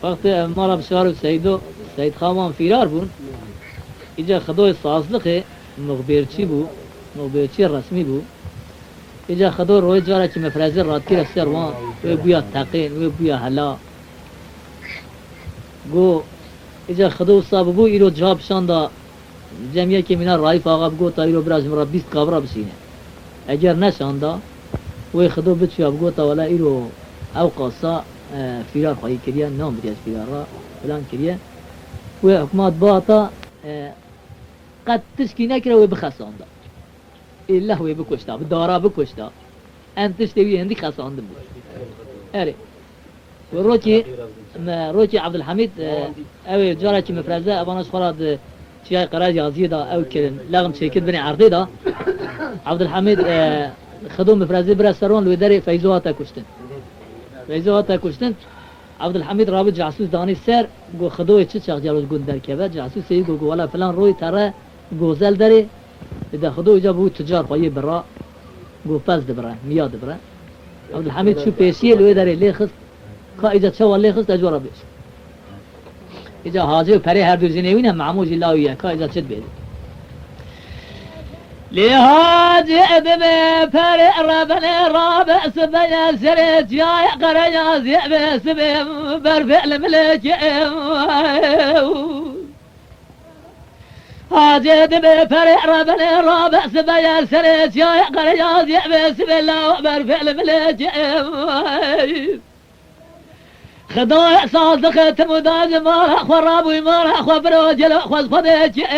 وقت مالا بشار سيد خامان فيرار بون إجا خدوه صازلقه مخبرچی بو مخبرچی رسمی بو إجا خدوه روی جارا که مفرزی راد کیر سروان و بیا تقین و بیا هلا گو إجا خدوه صاحب بو ایرو جواب شاندا جمعیه که مینا رایف آقا بگو تا ایرو براز مرا 20 کابرا بسینه اگر نشاندا و خدوه بچیا بگو تا ولا ایرو او قاصا فيرار خواهی کریه نام بدی از فيرار را فلان کریه و حکمات باتا قد تشكي نكره وبخسانده إلا هو بكشتا بدارا بكشتا أنت تشتوي عندي خسانده بو أري وروكي عبد الحميد أو جارك مفرزة أباناش خلاد شيء قراج عزيزة أو كلن لغم شيء كده بني عرضي ده عبد الحميد خدوم مفرزة برسرون لو داري فيزوها كشتن عبد الحميد رابط جاسوس داني سر گو خدوه چه چاق جالوز گون در کبه جاسوس ای گو ولا فلان روی تره گوزل داره اذا خدوه جا بو تجار پایی برا گو پس دبره میاد دبره عبد الحميد شو پیشیه لوی داره لیخست که ایجا چه و لیخست اجوارا بیش ایجا حاجه و پری هر دو زنوین هم معموج اللاویه که ایجا چد بیده لهاجئ بمي فرع ربن رابع سبيا سريت جاي قريا زئب سبيم برفع الملك هاجئ بمي فرع ربن رابع سبيا سريت جاي قريا زئب سبيلا برفع الملك خدوع صادق تمداج مارا خرابوي مارا خبروجل خصفدك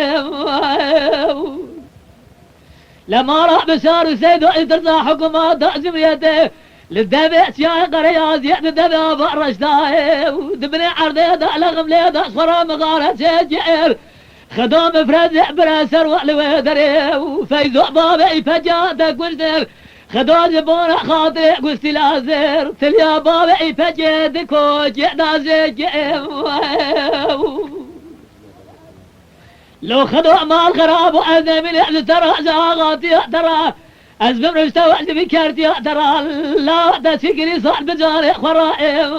لما راح بشار وسيد وإدرزا حكومات دعزم يده للدبع سياي قرياز يعد دبع بأرش داي ودبني عرضي دع لغم لي دع صفرا مغارة سيجئر خدوم فرزع براسر وعلوه دري وفيزو بابي فجاتك وشدر خدوم جبونا خاطئ قستي لازر تليا بابي فجاتك وجعدا سيجئر لو خدوا مال خراب وأذى من يحد ترى زاغاتي ترى أزبم رشتا وعد بكارتي ترى لا دا تقري صاحب جاري خرائم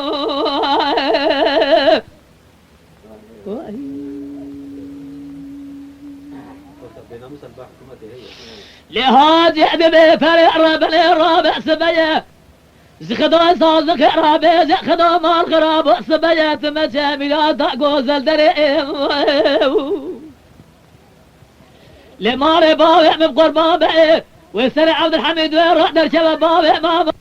لهاد يحبي فرع رابع رابع سبيا زخدوا صازق رابع زخدوا مال خراب سبيا تمشامي تاقوز الدريم لماري بابع من قربان بقى ويسرع عبد الحميد ويروح درشبه بابع ما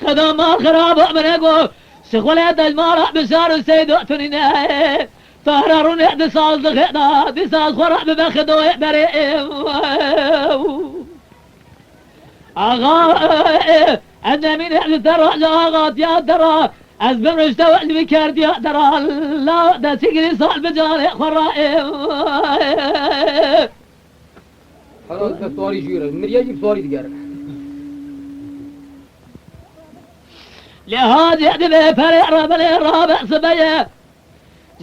خذوا مال خراب من اقو شغولات المارع بشار وسيد وقتنين فهررون يحدي صاص دخينا دي صاص خرع ببخدو يقبري اغا انا مين يحدي ترى جاغات يا ترى أزبم رشتا اللي بكارد يا ترى لا دا تقري صاحب بجاري خرائم خلاص بسواري جيرة مريا جيب سواري دقارك لهاد يحدي بفرع رابع سبيا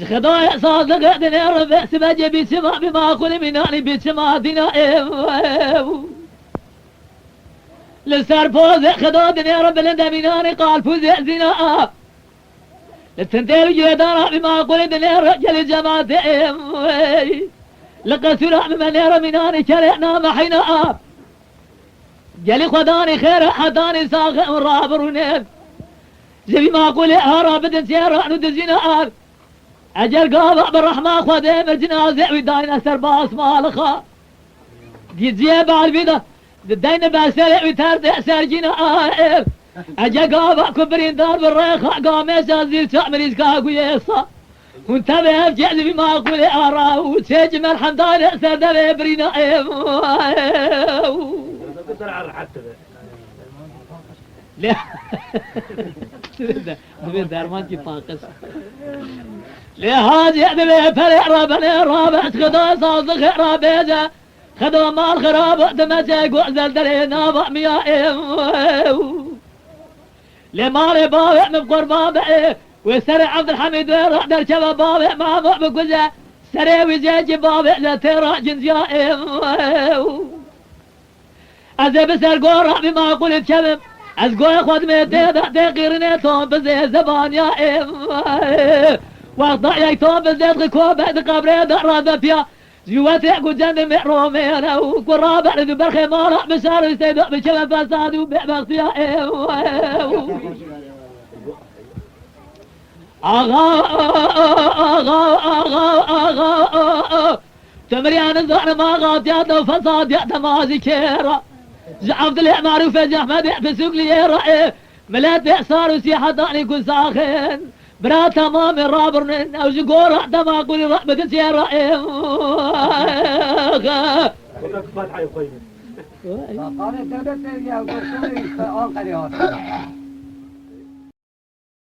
خدايا صادق يحدي ربع سبيا بيتما بما أقول مناني بيتما دينائم لسر فوز خدا دنيا رب لندميناني قال فوز زناء للتنتين جيدانا بما قول دنيا رجل جماعتهم لقد سرع بمن يرى مناني كرهنا محينا جلي خداني خير حداني ساخ رابرونين زي ما قول هرا بدن سيارة ند زناء أجل قابع بالرحمة خدام الجنازة وداينا سرباس مالخا جيزيه بالبيضة داينا بسرع وتردع سرجنا أجا قابع كبرين دار بالريخة قاميس أزيل تعمل إزكاك ويسا وانتبه بجعل بما أقول أرى وتجمع الحمدان أسر دبي برينا لا دبي دارمان كي طاقس لهاجي دبي فرع رابع خدا صاصق رابع خدوا مال خراب دمجق وعزل درينا بأميائهم لمالي بابع من قربان بقى وسرع عبد الحميد ويروح درشبه بابع مع بقوزة سرع وزيجي بابع لترى جنزيائهم أزي بسر قرع بما قلت شبم از گوی خود می ده قیرنه تو بزه زبان یا وقت یک تو بزه کو بعد قبره در را بپیا جوات اكو جنب مرومين او قرابة ردو برخي مالا بشار يستيدو بكما فسادو بمغفيا اغا تمريان الزهر ما غاطيات لو فساد يأتى ما ذكيرا زعفت لي معروف احمد بسوق لي رأي ملات بإحصار وسيحة داني كل ساخن برا تمام رابرن او زقور حتى ما اقول رحمة سير رأي قال